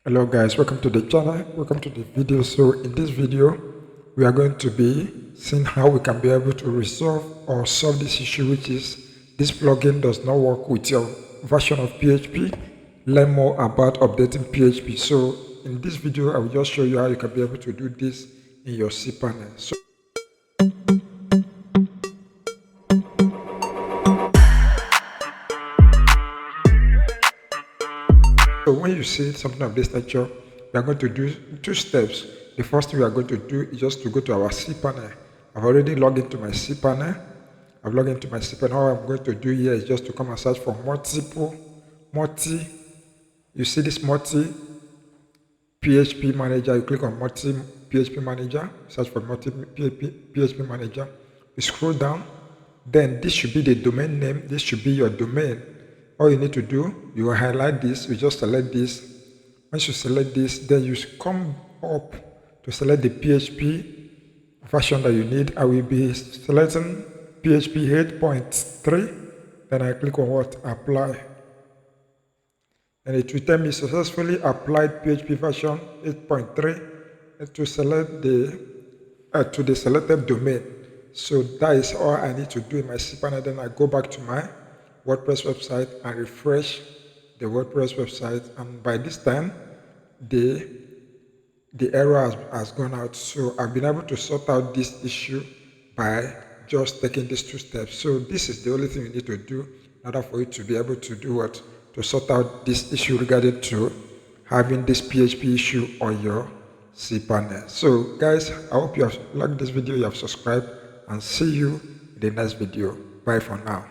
Hello guys, welcome to the channel, welcome to the video. So in this video we are going to be seeing how we can be able to resolve or solve this issue, which is this plugin does not work with your version of PHP. Learn more about updating PHP. So in this video I will just show you how you can be able to do this in your cPanel. So when you see something of this nature, we are going to do two steps. The first thing we are going to do is just to go to our cPanel. I've already logged into my cPanel. I've logged into my cPanel. All I'm going to do here is just to come and search for you see this Multi PHP Manager. You click on Multi PHP Manager, search for Multi PHP Manager. You scroll down, then this should be the domain name. This should be your domain. All you need to do, you will highlight this, you just select this. Once you select this, then you come up to select the PHP version that you need. I will be selecting PHP 8.3. Then I click on what? Apply. And it will tell me successfully applied PHP version 8.3 to select to the selected domain. So that is all I need to do in my cPanel. Then I go back to my WordPress website and refresh the WordPress website, and by this time the error has gone out. So I've been able to sort out this issue by just taking these two steps. So this is the only thing you need to do in order for you to be able to do what? To sort out this issue regarding to having this PHP issue on your cPanel. So guys, I hope you have liked this video, you have subscribed, and see you in the next video. Bye for now.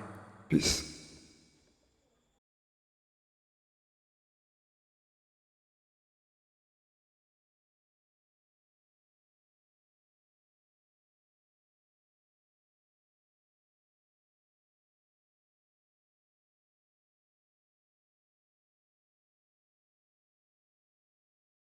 Peace.